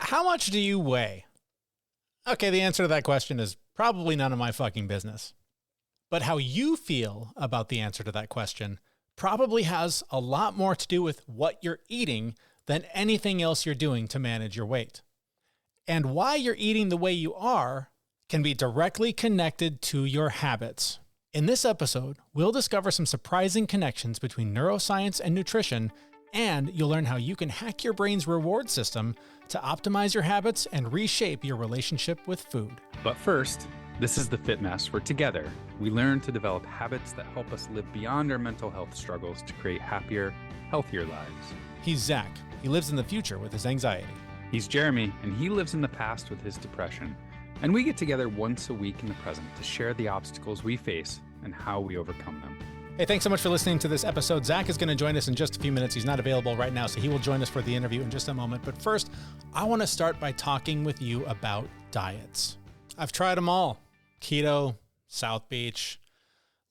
How much do you weigh? Okay, the answer to that question is probably none of my fucking business. But how you feel about the answer to that question probably has a lot more to do with what you're eating than anything else you're doing to manage your weight. And why you're eating the way you are can be directly connected to your habits. In this episode, we'll discover some surprising connections between neuroscience and nutrition, and you'll learn how you can hack your brain's reward system to optimize your habits and reshape your relationship with food. But first, this is the Fit Mess, where together we learn to develop habits that help us live beyond our mental health struggles to create happier, healthier lives. He's Zach. He lives in the future with his anxiety. He's Jeremy, and he lives in the past with his depression. And we get together once a week in the present to share the obstacles we face and how we overcome them. Hey, thanks so much for listening to this episode. Zach is going to join us in just a few minutes. He's not available right now, so he will join us for the interview in just a moment. But first, I want to start by talking with you about diets. I've tried them all. Keto, South Beach,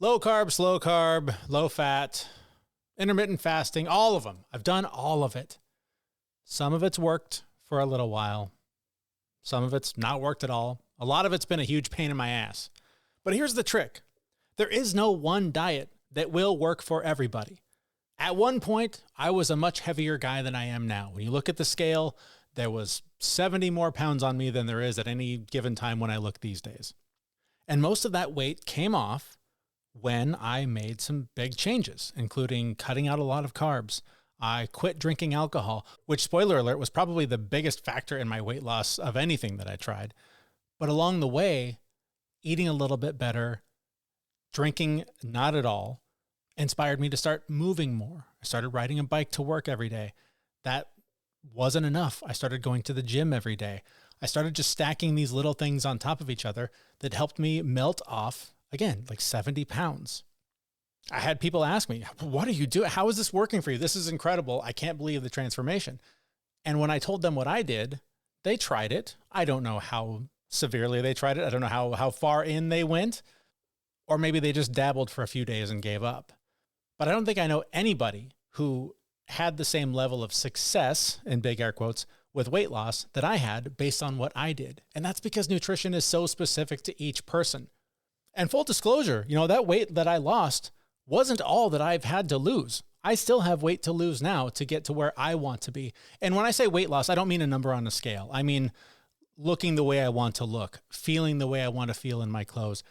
low carb, slow carb, low fat, intermittent fasting, all of them. I've done all of it. Some of it's worked for a little while. Some of it's not worked at all. A lot of it's been a huge pain in my ass. But here's the trick. There is no one diet that will work for everybody. At one point, I was a much heavier guy than I am now. When you look at the scale, there was 70 more pounds on me than there is at any given time when I look these days. And most of that weight came off when I made some big changes, including cutting out a lot of carbs. I quit drinking alcohol, which, spoiler alert, was probably the biggest factor in my weight loss of anything that I tried. But along the way, eating a little bit better, drinking not at all, inspired me to start moving more. I started riding a bike to work every day. That wasn't enough. I started going to the gym every day. I started just stacking these little things on top of each other that helped me melt off, again, like 70 pounds. I had people ask me, what are you doing? How is this working for you? This is incredible. I can't believe the transformation. And when I told them what I did, they tried it. I don't know how severely they tried it. I don't know how far in they went. Or maybe they just dabbled for a few days and gave up. But I don't think I know anybody who had the same level of success, in big air quotes, with weight loss that I had based on what I did. And that's because nutrition is so specific to each person. And full disclosure, that weight that I lost wasn't all that I've had to lose. I still have weight to lose now to get to where I want to be. And when I say weight loss, I don't mean a number on a scale. I mean looking the way I want to look, feeling the way I want to feel in my clothes,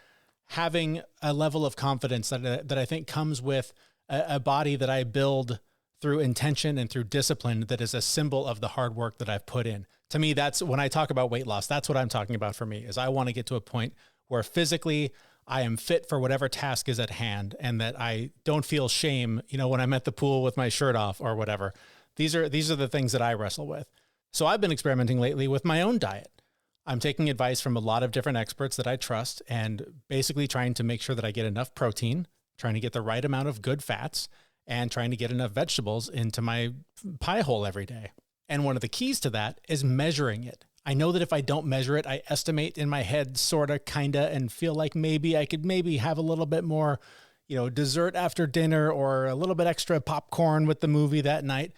having a level of confidence that I think comes with a body that I build through intention and through discipline that is a symbol of the hard work that I've put in. To me, that's when I talk about weight loss, that's what I'm talking about for me, is I want to get to a point where physically I am fit for whatever task is at hand and that I don't feel shame, when I'm at the pool with my shirt off or whatever. These are the things that I wrestle with. So I've been experimenting lately with my own diet. I'm taking advice from a lot of different experts that I trust and basically trying to make sure that I get enough protein, trying to get the right amount of good fats, and trying to get enough vegetables into my pie hole every day. And one of the keys to that is measuring it. I know that if I don't measure it, I estimate in my head, kinda, and feel like maybe I could have a little bit more, dessert after dinner or a little bit extra popcorn with the movie that night.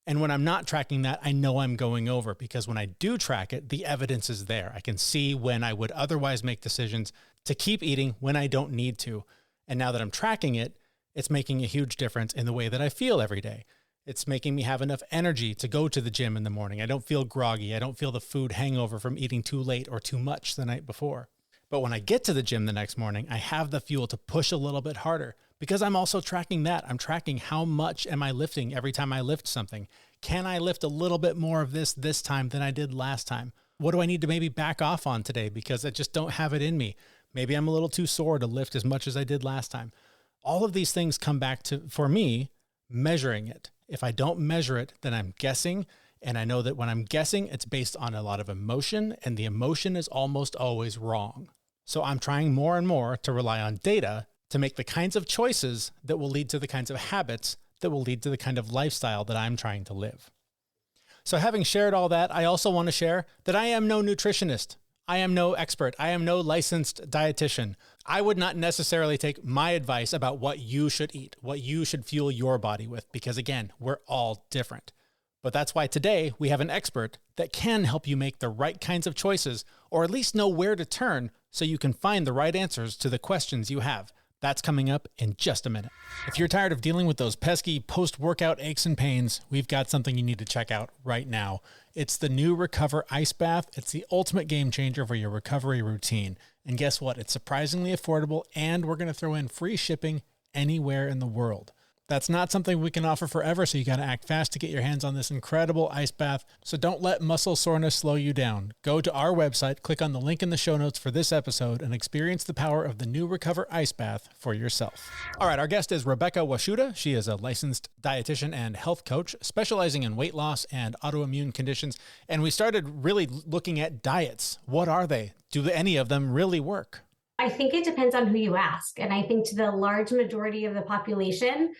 And when I'm not tracking that, I know I'm going over, because when I do track it, the evidence is there. I can see when I would otherwise make decisions to keep eating when I don't need to. And now that I'm tracking it, it's making a huge difference in the way that I feel every day. It's making me have enough energy to go to the gym in the morning. I don't feel groggy. I don't feel the food hangover from eating too late or too much the night before. But when I get to the gym the next morning, I have the fuel to push a little bit harder, because I'm also tracking that. I'm tracking how much am I lifting every time I lift something. Can I lift a little bit more of this time than I did last time? What do I need to maybe back off on today because I just don't have it in me? Maybe I'm a little too sore to lift as much as I did last time. All of these things come back to, for me, measuring it. If I don't measure it, then I'm guessing. And I know that when I'm guessing, it's based on a lot of emotion, and the emotion is almost always wrong. So I'm trying more and more to rely on data to make the kinds of choices that will lead to the kinds of habits that will lead to the kind of lifestyle that I'm trying to live. So having shared all that, I also want to share that I am no nutritionist. I am no expert. I am no licensed dietitian. I would not necessarily take my advice about what you should eat, what you should fuel your body with, because again, we're all different. But that's why today we have an expert that can help you make the right kinds of choices, or at least know where to turn so you can find the right answers to the questions you have. That's coming up in just a minute. If you're tired of dealing with those pesky post-workout aches and pains, we've got something you need to check out right now. It's the new Recover Ice Bath. It's the ultimate game changer for your recovery routine. And guess what? It's surprisingly affordable, and we're going to throw in free shipping anywhere in the world. That's not something we can offer forever, so you got to act fast to get your hands on this incredible ice bath. So don't let muscle soreness slow you down. Go to our website, click on the link in the show notes for this episode, and experience the power of the new Recover Ice Bath for yourself. All right, our guest is Rebecca Washuta. She is a licensed dietitian and health coach specializing in weight loss and autoimmune conditions. And we started really looking at diets. What are they? Do any of them really work? I think it depends on who you ask. And I think to the large majority of the population,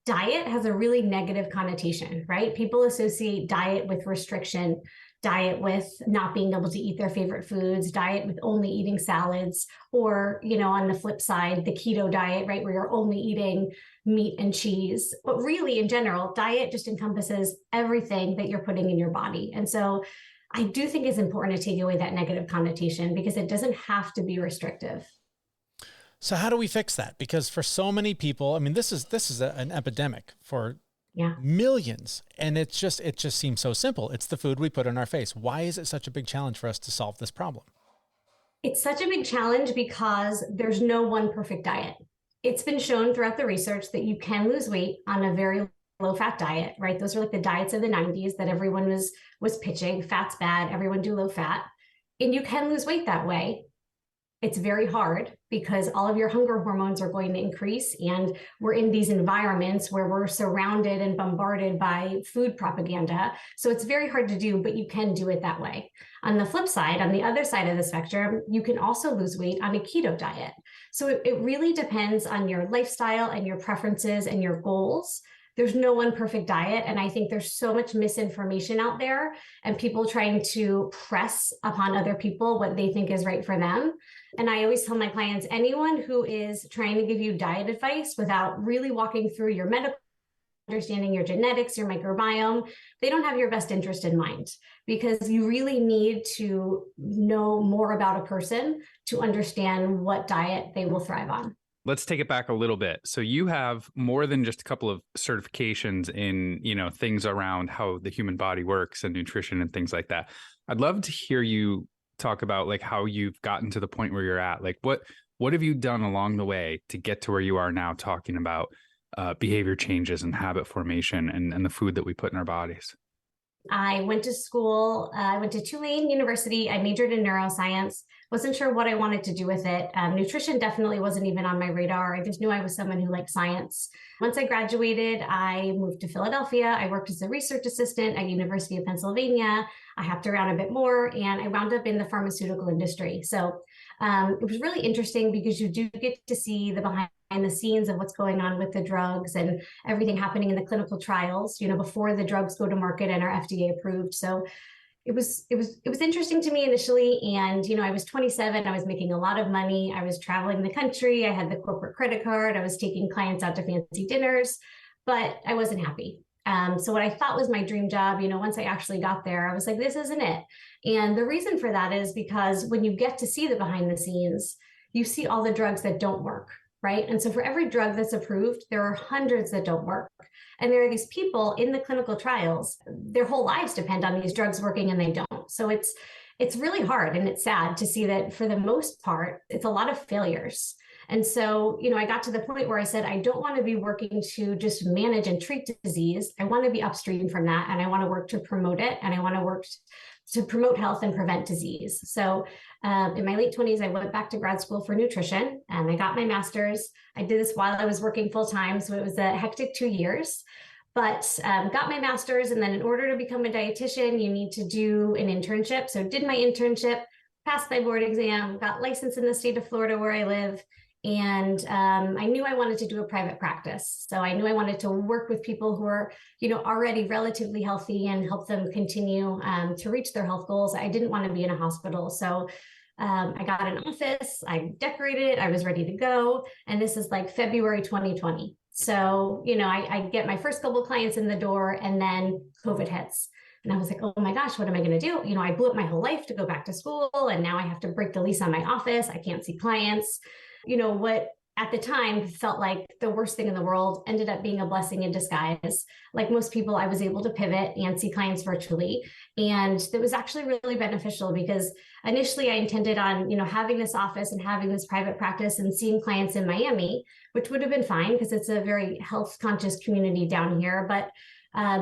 diet has a really negative connotation, right? People associate diet with restriction, diet with not being able to eat their favorite foods, diet with only eating salads, or, on the flip side, the keto diet, right? Where you're only eating meat and cheese. But really, in general, diet just encompasses everything that you're putting in your body. And so I do think it's important to take away that negative connotation because it doesn't have to be restrictive. So how do we fix that? Because for so many people, I mean, this is an epidemic for millions, and it just seems so simple. It's the food we put in our face. Why is it such a big challenge for us to solve this problem? It's such a big challenge because there's no one perfect diet. It's been shown throughout the research that you can lose weight on a very low-fat diet, right? Those are like the diets of the 90s that everyone was pitching. Fat's bad, everyone do low fat. And you can lose weight that way. It's very hard because all of your hunger hormones are going to increase, and we're in these environments where we're surrounded and bombarded by food propaganda. So it's very hard to do, but you can do it that way. On the flip side, on the other side of the spectrum, you can also lose weight on a keto diet. So it really depends on your lifestyle and your preferences and your goals. There's no one perfect diet. And I think there's so much misinformation out there and people trying to press upon other people what they think is right for them. And I always tell my clients, anyone who is trying to give you diet advice without really walking through your medical, understanding your genetics, your microbiome, they don't have your best interest in mind, because you really need to know more about a person to understand what diet they will thrive on. Let's take it back a little bit. So you have more than just a couple of certifications in, things around how the human body works and nutrition and things like that. I'd love to hear you talk about like how you've gotten to the point where you're at. Like what have you done along the way to get to where you are now, talking about behavior changes and habit formation and the food that we put in our bodies? I went to school. I went to Tulane University. I majored in neuroscience. Wasn't sure what I wanted to do with it. Nutrition definitely wasn't even on my radar. I just knew I was someone who liked science. Once I graduated, I moved to Philadelphia. I worked as a research assistant at University of Pennsylvania. I hopped around a bit more, and I wound up in the pharmaceutical industry. So it was really interesting because you do get to see the behind the scenes of what's going on with the drugs and everything happening in the clinical trials, before the drugs go to market and are FDA approved. So it was interesting to me initially. And, I was 27, I was making a lot of money. I was traveling the country. I had the corporate credit card. I was taking clients out to fancy dinners, but I wasn't happy. So what I thought was my dream job, once I actually got there, I was like, this isn't it. And the reason for that is because when you get to see the behind the scenes, you see all the drugs that don't work, right? And so for every drug that's approved, there are hundreds that don't work. And there are these people in the clinical trials, their whole lives depend on these drugs working and they don't. So it's really hard and it's sad to see that for the most part, it's a lot of failures. And so, I got to the point where I said, I don't want to be working to just manage and treat disease. I want to be upstream from that. And I want to work to promote it. And I want to work to promote health and prevent disease. So in my late 20s, I went back to grad school for nutrition and I got my master's. I did this while I was working full time. So it was a hectic 2 years, but got my master's. And then in order to become a dietitian, you need to do an internship. So did my internship, passed my board exam, got licensed in the state of Florida where I live. And I knew I wanted to do a private practice. So I knew I wanted to work with people who are, already relatively healthy and help them continue to reach their health goals. I didn't want to be in a hospital. So I got an office, I decorated it, I was ready to go. And this is like February 2020. So, I get my first couple of clients in the door and then COVID hits. And I was like, oh my gosh, what am I going to do? I blew up my whole life to go back to school. And now I have to break the lease on my office. I can't see clients. What at the time felt like the worst thing in the world ended up being a blessing in disguise. Like most people, I was able to pivot and see clients virtually. And it was actually really beneficial because initially I intended on, having this office and having this private practice and seeing clients in Miami, which would have been fine because it's a very health conscious community down here. But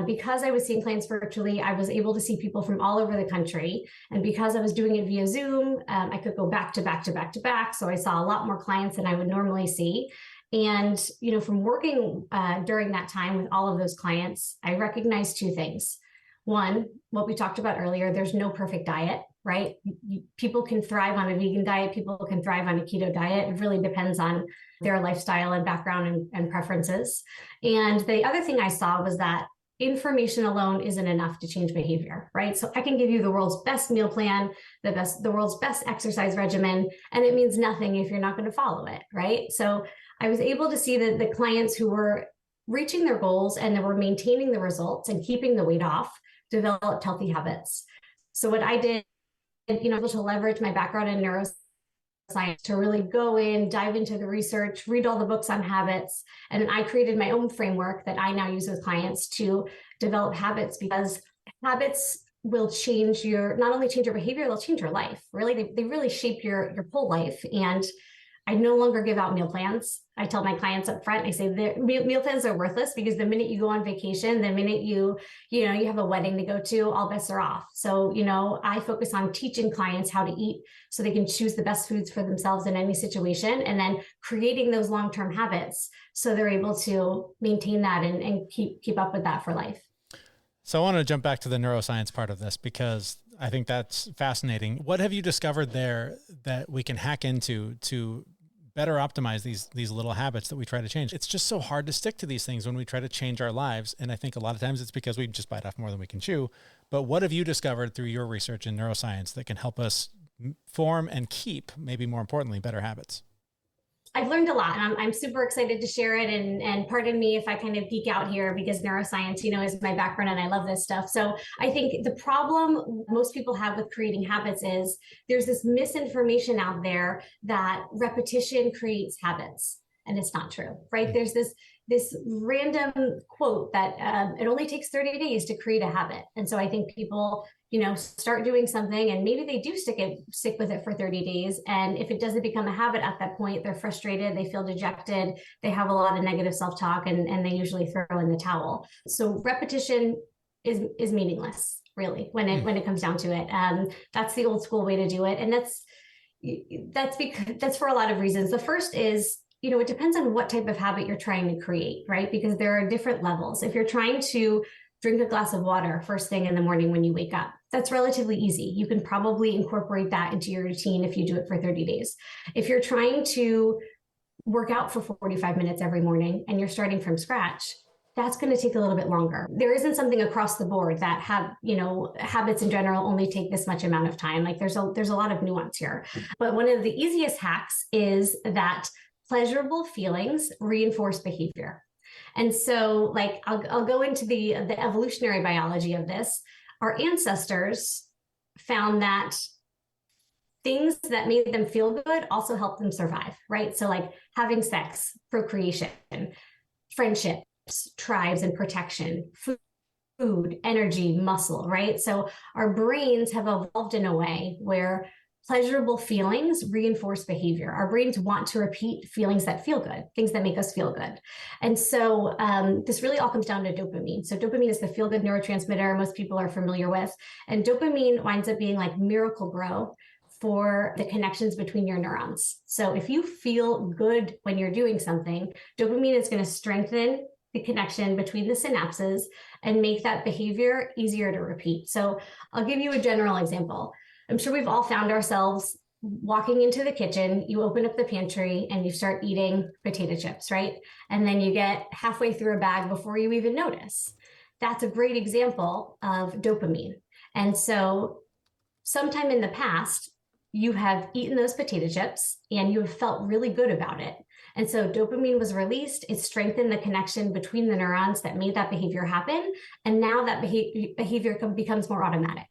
because I was seeing clients virtually, I was able to see people from all over the country. And because I was doing it via Zoom, I could go back to back to back to back. So I saw a lot more clients than I would normally see. And, from working during that time with all of those clients, I recognized two things. One, what we talked about earlier, there's no perfect diet, right? People can thrive on a vegan diet. People can thrive on a keto diet. It really depends on their lifestyle and background and preferences. And the other thing I saw was that information alone isn't enough to change behavior, right? So I can give you the world's best meal plan, the world's best exercise regimen, and it means nothing if you're not going to follow it, right? So I was able to see that the clients who were reaching their goals and they were maintaining the results and keeping the weight off developed healthy habits. So what I did, able to leverage my background in neuroscience to really go in, dive into the research, read all the books on habits. And then I created my own framework that I now use with clients to develop habits, because habits will not only change your behavior, they'll change your life. Really, they really shape your whole life. And I no longer give out meal plans. I tell my clients up front, I say meal plans are worthless because the minute you go on vacation, the minute you have a wedding to go to, all bets are off. So, I focus on teaching clients how to eat so they can choose the best foods for themselves in any situation, and then creating those long-term habits so they're able to maintain that and keep up with that for life. So I want to jump back to the neuroscience part of this because I think that's fascinating. What have you discovered there that we can hack into to better optimize these little habits that we try to change? It's just so hard to stick to these things when we try to change our lives. And I think a lot of times it's because we just bite off more than we can chew. But what have you discovered through your research in neuroscience that can help us form and keep, maybe more importantly, better habits? I've learned a lot, and I'm super excited to share it. And pardon me if I kind of geek out here because neuroscience, is my background and I love this stuff. So I think the problem most people have with creating habits is there's this misinformation out there that repetition creates habits. And it's not true, right? There's this random quote that it only takes 30 days to create a habit. And so I think people, start doing something and maybe they do stick with it for 30 days. And if it doesn't become a habit at that point, they're frustrated, they feel dejected, they have a lot of negative self-talk, and they usually throw in the towel. So repetition is meaningless, really, when it comes down to it. That's the old school way to do it. And that's for a lot of reasons. The first is, it depends on what type of habit you're trying to create, right? Because there are different levels. If you're trying to drink a glass of water first thing in the morning when you wake up, that's relatively easy. You can probably incorporate that into your routine if you do it for 30 days. If you're trying to work out for 45 minutes every morning and you're starting from scratch, that's going to take a little bit longer. There isn't something across the board that habits in general only take this much amount of time. Like there's a lot of nuance here. But one of the easiest hacks is that pleasurable feelings reinforce behavior. And so I'll go into the evolutionary biology of this. Our ancestors found that things that made them feel good also helped them survive, right? So like having sex, procreation, friendships, tribes, and protection, food, energy, muscle, right? So our brains have evolved in a way where pleasurable feelings reinforce behavior. Our brains want to repeat feelings that feel good, things that make us feel good. And so this really all comes down to dopamine. So dopamine is the feel-good neurotransmitter most people are familiar with. And dopamine winds up being like Miracle-Gro for the connections between your neurons. So if you feel good when you're doing something, dopamine is going to strengthen the connection between the synapses and make that behavior easier to repeat. So I'll give you a general example. I'm sure we've all found ourselves walking into the kitchen, you open up the pantry and you start eating potato chips, right? And then you get halfway through a bag before you even notice. That's a great example of dopamine. And so sometime in the past, you have eaten those potato chips and you have felt really good about it. And so dopamine was released. It strengthened the connection between the neurons that made that behavior happen. And now that behavior becomes more automatic.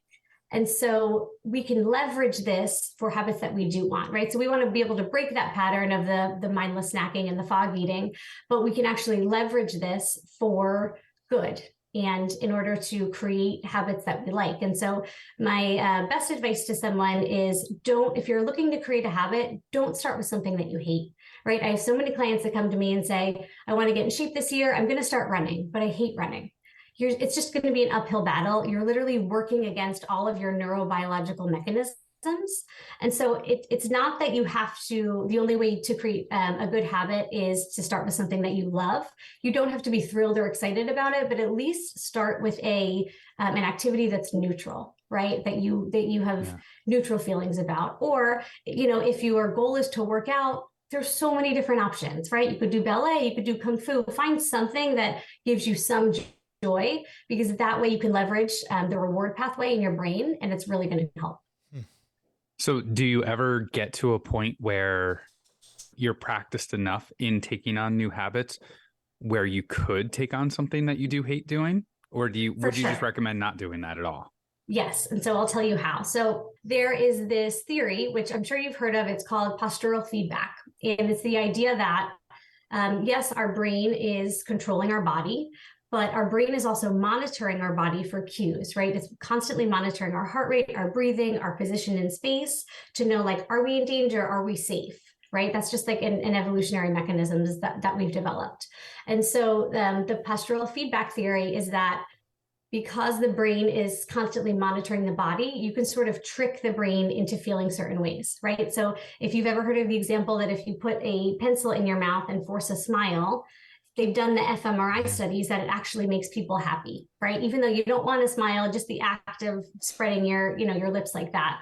And so we can leverage this for habits that we do want, right? So we want to be able to break that pattern of the mindless snacking and the fog eating, but we can actually leverage this for good and in order to create habits that we like. And so my best advice to someone is if you're looking to create a habit, don't start with something that you hate, right? I have so many clients that come to me and say, I want to get in shape this year. I'm going to start running, but I hate running. It's just going to be an uphill battle. You're literally working against all of your neurobiological mechanisms. And so it's not that you have to, the only way to create a good habit is to start with something that you love. You don't have to be thrilled or excited about it, but at least start with an activity that's neutral, right? That you have neutral feelings about. Or, if your goal is to work out, there's so many different options, right? You could do ballet, you could do kung fu, find something that gives you some joy, because that way you can leverage the reward pathway in your brain, and it's really going to help. So do you ever get to a point where you're practiced enough in taking on new habits where you could take on something that you do hate doing? Or would you just recommend not doing that at all? Yes. And so I'll tell you how. So there is this theory, which I'm sure you've heard of. It's called postural feedback. And it's the idea that, yes, our brain is controlling our body, but our brain is also monitoring our body for cues, right? It's constantly monitoring our heart rate, our breathing, our position in space to know, like, are we in danger? Are we safe? Right? That's just like an evolutionary mechanisms that we've developed. And so the postural feedback theory is that because the brain is constantly monitoring the body, you can sort of trick the brain into feeling certain ways, right? So if you've ever heard of the example that if you put a pencil in your mouth and force a smile, they've done the fMRI studies that it actually makes people happy, right? Even though you don't want to smile, just the act of spreading your lips like that.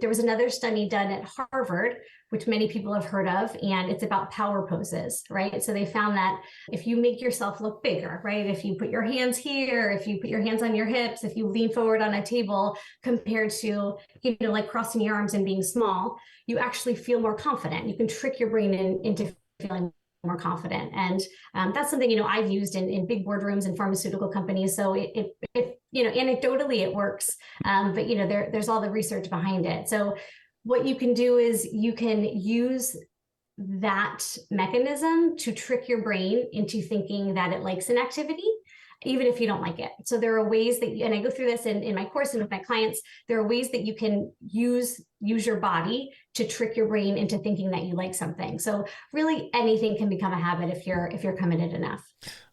There was another study done at Harvard, which many people have heard of, and it's about power poses, right? So they found that if you make yourself look bigger, right? If you put your hands here, if you put your hands on your hips, if you lean forward on a table compared to, like crossing your arms and being small, you actually feel more confident. You can trick your brain into feeling more confident. And that's something, I've used in big boardrooms and pharmaceutical companies. So it anecdotally it works, but there's all the research behind it. So what you can do is you can use that mechanism to trick your brain into thinking that it likes an activity, even if you don't like it. So there are ways that, and I go through this in my course and with my clients, there are ways that you can use your body to trick your brain into thinking that you like something. So really anything can become a habit if you're committed enough.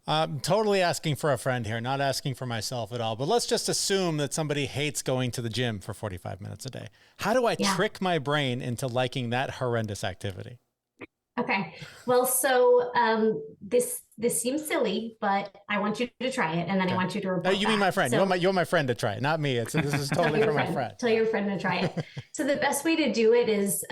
I'm totally asking for a friend here, not asking for myself at all. But let's just assume that somebody hates going to the gym for 45 minutes a day. How do I trick my brain into liking that horrendous activity? Okay. Well, so this seems silly, but I want you to try it, and then I want you to report. You mean my friend? So, you're my friend to try it, not me. This is totally for my friend. Tell your friend to try it. So the best way to do it is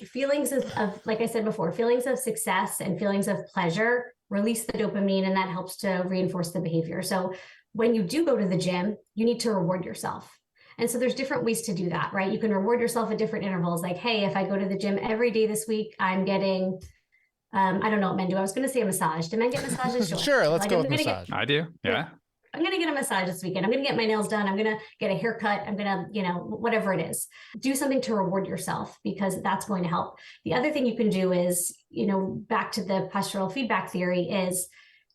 feelings of, like I said before, feelings of success and feelings of pleasure release the dopamine, and that helps to reinforce the behavior. So when you do go to the gym, you need to reward yourself. And so there's different ways to do that, right? You can reward yourself at different intervals. Like, hey, if I go to the gym every day this week, I'm getting, I don't know what men do. I was going to say a massage. Do men get massages? Sure, let's go with massage. I do. Yeah. I'm going to get a massage this weekend. I'm going to get my nails done. I'm going to get a haircut. I'm going to, whatever it is, do something to reward yourself, because that's going to help. The other thing you can do is, back to the postural feedback theory, is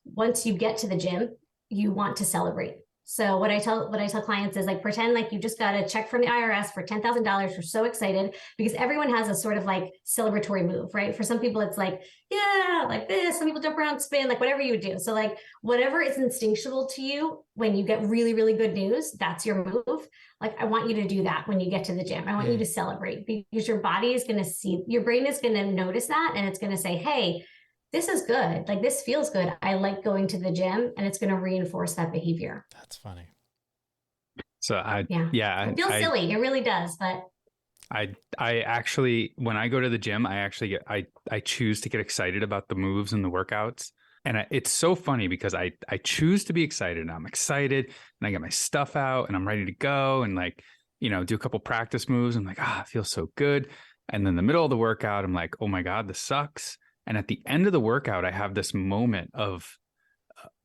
once you get to the gym, you want to celebrate. So what I tell clients is, like, pretend like you just got a check from the IRS for $10,000. You're so excited because everyone has a sort of like celebratory move, right? For some people, it's like, yeah, like this. Some people jump around, spin, like whatever you would do. So like whatever is instinctual to you when you get really, really good news, that's your move. Like, I want you to do that when you get to the gym. I want you to celebrate, because your body is going to see, your brain is going to notice that, and it's going to say, hey, this is good. Like, this feels good. I like going to the gym, and it's going to reinforce that behavior. That's funny. So it feels silly. It really does. But I actually, when I go to the gym, I choose to get excited about the moves and the workouts. And it's so funny because I choose to be excited, and I'm excited, and I get my stuff out and I'm ready to go and do a couple practice moves. I'm like, it feels so good. And then the middle of the workout, I'm like, oh my God, this sucks. And at the end of the workout, I have this moment of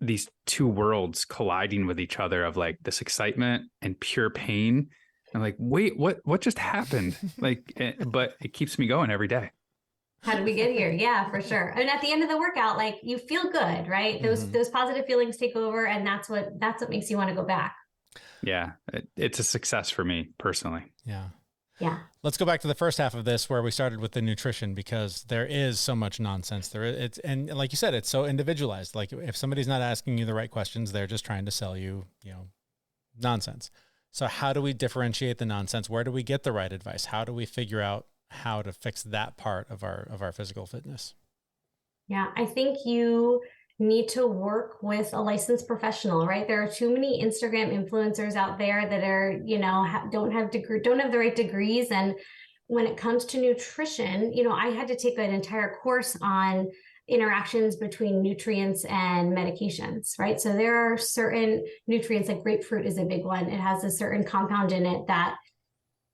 these two worlds colliding with each other, of like this excitement and pure pain. And like, wait, what just happened? But it keeps me going every day. How did we get here? Yeah, for sure. And at the end of the workout, like, you feel good, right? Those positive feelings take over, and that's what makes you want to go back. Yeah, it's a success for me personally. Yeah. Yeah. Let's go back to the first half of this where we started with the nutrition, because there is so much nonsense there. And like you said, it's so individualized. Like, if somebody's not asking you the right questions, they're just trying to sell you, nonsense. So how do we differentiate the nonsense? Where do we get the right advice? How do we figure out how to fix that part of our physical fitness? Yeah, I think you need to work with a licensed professional, right? There are too many Instagram influencers out there that are, don't have the right degrees. And when it comes to nutrition, I had to take an entire course on interactions between nutrients and medications, right? So there are certain nutrients, like grapefruit is a big one. It has a certain compound in it that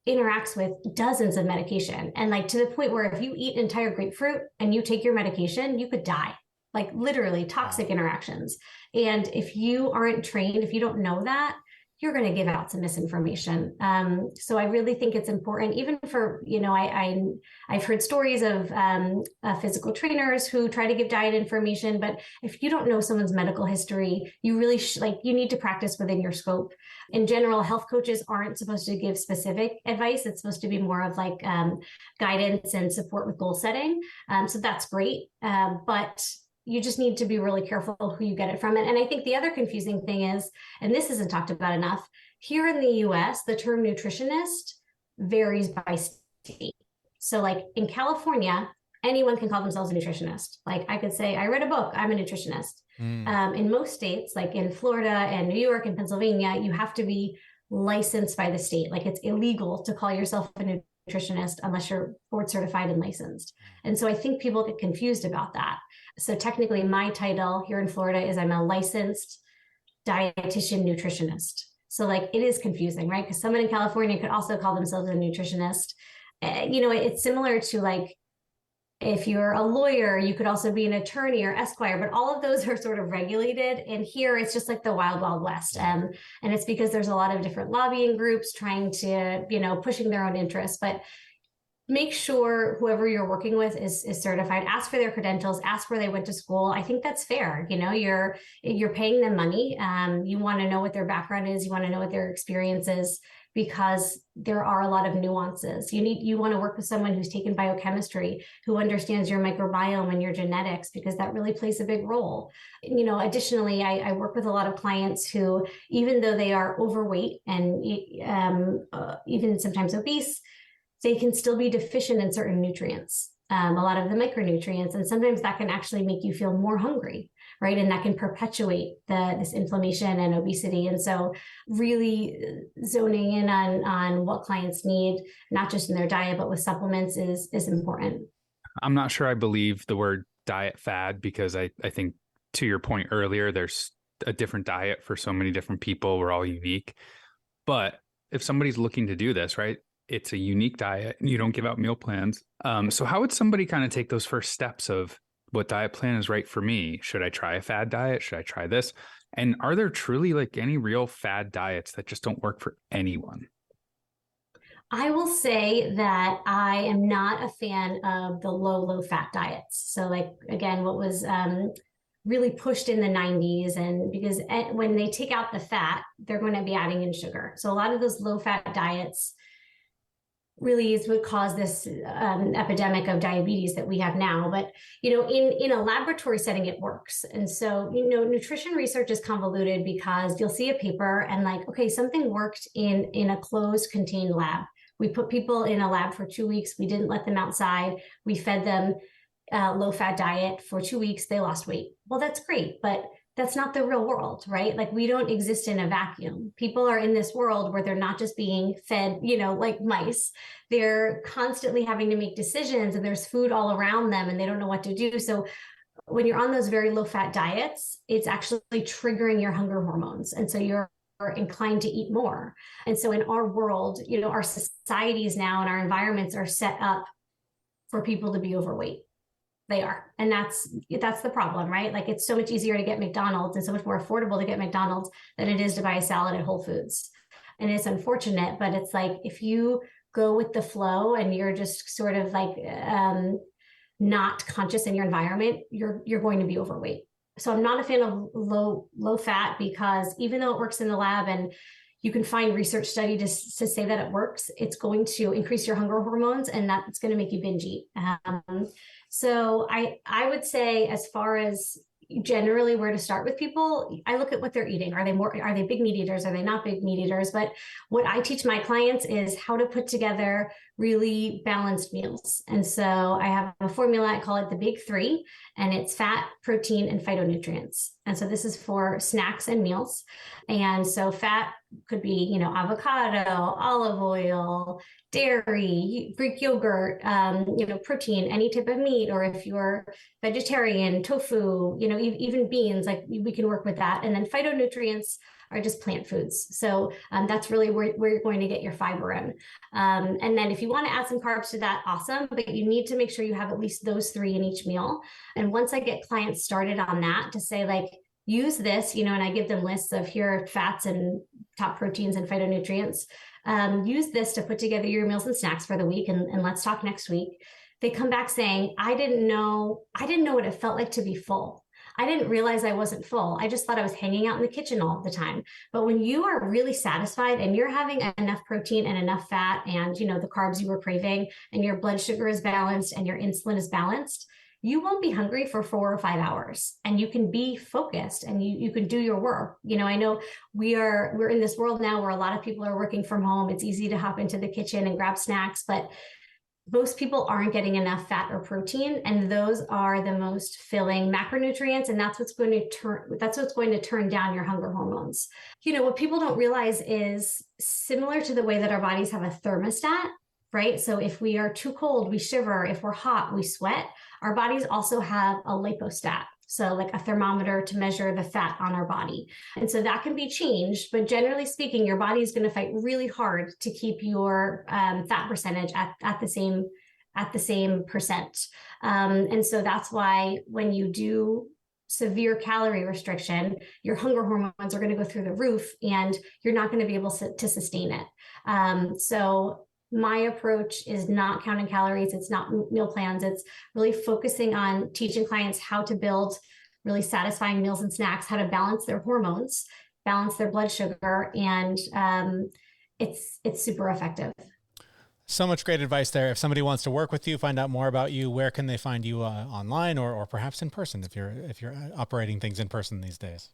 interacts with dozens of medication. And like, to the point where if you eat an entire grapefruit and you take your medication, you could die. Like, literally toxic interactions. And if you aren't trained, if you don't know that, you're going to give out some misinformation. So I really think it's important, even for, I've heard stories of physical trainers who try to give diet information, but if you don't know someone's medical history, you really you need to practice within your scope. In general, health coaches aren't supposed to give specific advice. It's supposed to be more of like guidance and support with goal setting. So that's great. But you just need to be really careful who you get it from. And I think the other confusing thing is, and this isn't talked about enough, here in the US, the term nutritionist varies by state. So like in California, anyone can call themselves a nutritionist. Like, I could say, I read a book, I'm a nutritionist. In most states, like in Florida and New York and Pennsylvania, you have to be licensed by the state. Like, it's illegal to call yourself a nutritionist unless you're board certified and licensed. And so I think people get confused about that. So technically, my title here in Florida is I'm a licensed dietitian nutritionist. So like, it is confusing, right? Because someone in California could also call themselves a nutritionist. It's similar to like, if you're a lawyer, you could also be an attorney or esquire, but all of those are sort of regulated. And here it's just like the wild, wild west. And it's because there's a lot of different lobbying groups trying to, pushing their own interests. But make sure whoever you're working with is certified. Ask for their credentials, ask where they went to school. I think that's fair. You're paying them money. You want to know what their background is. You want to know what their experience is, because there are a lot of nuances. You want to work with someone who's taken biochemistry, who understands your microbiome and your genetics, because that really plays a big role. Additionally, I work with a lot of clients who, even though they are overweight and even sometimes obese, they can still be deficient in certain nutrients, a lot of the micronutrients. And sometimes that can actually make you feel more hungry, right? And that can perpetuate this inflammation and obesity. And so really zoning in on what clients need, not just in their diet, but with supplements is important. I'm not sure I believe the word diet fad, because I think, to your point earlier, there's a different diet for so many different people. We're all unique. But if somebody's looking to do this, right, it's a unique diet and you don't give out meal plans. So how would somebody kind of take those first steps of what diet plan is right for me? Should I try a fad diet? Should I try this? And are there truly like any real fad diets that just don't work for anyone? I will say that I am not a fan of the low fat diets. So like, again, what was really pushed in the 90s, and because when they take out the fat, they're going to be adding in sugar. So a lot of those low fat diets really is what caused this epidemic of diabetes that we have now. But, in a laboratory setting, it works. And so, nutrition research is convoluted, because you'll see a paper and like, okay, something worked in a closed contained lab. We put people in a lab for 2 weeks. We didn't let them outside. We fed them low fat diet for 2 weeks. They lost weight. Well, that's great, but that's not the real world, right? Like, we don't exist in a vacuum. People are in this world where they're not just being fed, like mice. They're constantly having to make decisions, and there's food all around them and they don't know what to do. So when you're on those very low fat diets, it's actually triggering your hunger hormones. And so you're inclined to eat more. And so in our world, our societies now and our environments are set up for people to be overweight. They are. And that's the problem, right? Like it's so much easier to get McDonald's and so much more affordable to get McDonald's than it is to buy a salad at Whole Foods. And it's unfortunate, but it's like, if you go with the flow and you're just sort of like not conscious in your environment, you're going to be overweight. So I'm not a fan of low fat, because even though it works in the lab and you can find research study to say that it works, it's going to increase your hunger hormones, and that's going to make you binge eat. So I would say, as far as generally where to start with people, I look at what they're eating. Are they big meat eaters? Are they not big meat eaters? But what I teach my clients is how to put together really balanced meals. And so I have a formula, I call it the big three, and it's fat, protein, and phytonutrients. And so this is for snacks and meals. And so fat could be, avocado, olive oil, dairy, Greek yogurt, protein, any type of meat, or if you're vegetarian, tofu, even beans, like we can work with that. And then phytonutrients are just plant foods. So that's really where you're going to get your fiber in. And then if you want to add some carbs to that, awesome, but you need to make sure you have at least those three in each meal. And once I get clients started on that, to say like, use this, and I give them lists of here are fats and top proteins and phytonutrients. Use this to put together your meals and snacks for the week. And let's talk next week. They come back saying, I didn't know what it felt like to be full. I didn't realize I wasn't full. I just thought I was hanging out in the kitchen all the time. But when you are really satisfied and you're having enough protein and enough fat and, the carbs you were craving, and your blood sugar is balanced and your insulin is balanced, you won't be hungry for 4 or 5 hours, and you can be focused and you can do your work. I know we're in this world now where a lot of people are working from home. It's easy to hop into the kitchen and grab snacks, but most people aren't getting enough fat or protein, and those are the most filling macronutrients, and that's what's going to turn down your hunger hormones. What people don't realize is, similar to the way that our bodies have a thermostat, right? So if we are too cold, we shiver. If we're hot, we sweat. Our bodies also have a lipostat, so like a thermometer to measure the fat on our body. And so that can be changed, but generally speaking, your body is going to fight really hard to keep your fat percentage at the same percent. And so that's why when you do severe calorie restriction, your hunger hormones are going to go through the roof, and you're not going to be able to sustain it. So my approach is not counting calories. It's not meal plans. It's really focusing on teaching clients how to build really satisfying meals and snacks, how to balance their hormones, balance their blood sugar. And it's super effective. So much great advice there. If somebody wants to work with you, find out more about you, where can they find you online or perhaps in person if you're operating things in person these days?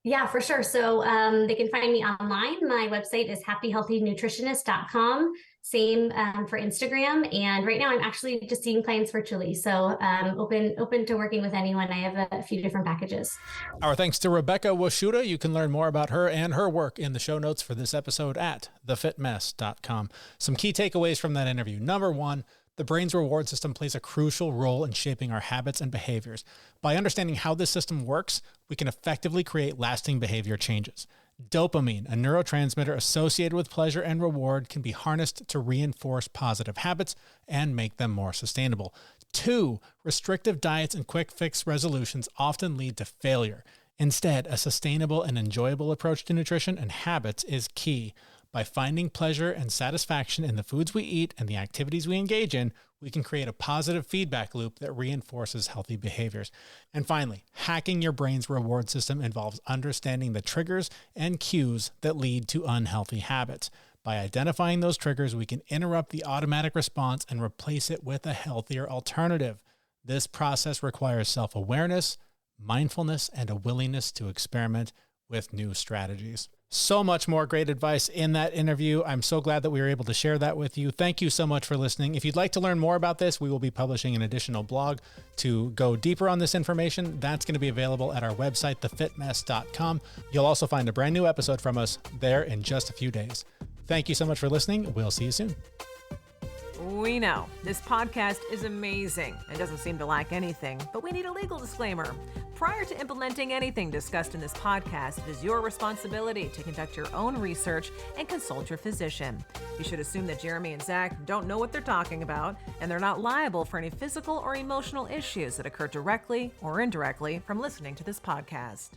Yeah, for sure. So they can find me online. My website is happyhealthynutritionist.com. Same for Instagram. And right now I'm actually just seeing clients virtually. So open to working with anyone. I have a few different packages. Our thanks to Rebecca Washuta. You can learn more about her and her work in the show notes for this episode at thefitmess.com. Some key takeaways from that interview. Number one, the brain's reward system plays a crucial role in shaping our habits and behaviors. By understanding how this system works, we can effectively create lasting behavior changes. Dopamine, a neurotransmitter associated with pleasure and reward, can be harnessed to reinforce positive habits and make them more sustainable. 2, restrictive diets and quick fix resolutions often lead to failure. Instead, a sustainable and enjoyable approach to nutrition and habits is key. By finding pleasure and satisfaction in the foods we eat and the activities we engage in, we can create a positive feedback loop that reinforces healthy behaviors. And finally, hacking your brain's reward system involves understanding the triggers and cues that lead to unhealthy habits. By identifying those triggers, we can interrupt the automatic response and replace it with a healthier alternative. This process requires self-awareness, mindfulness, and a willingness to experiment with new strategies. So much more great advice in that interview. I'm so glad that we were able to share that with you. Thank you so much for listening. If you'd like to learn more about this, we will be publishing an additional blog to go deeper on this information. That's going to be available at our website, thefitmess.com. You'll also find a brand new episode from us there in just a few days. Thank you so much for listening. We'll see you soon. We know this podcast is amazing and doesn't seem to lack anything, but we need a legal disclaimer. Prior to implementing anything discussed in this podcast, it is your responsibility to conduct your own research and consult your physician. You should assume that Jeremy and Zach don't know what they're talking about, and they're not liable for any physical or emotional issues that occur directly or indirectly from listening to this podcast.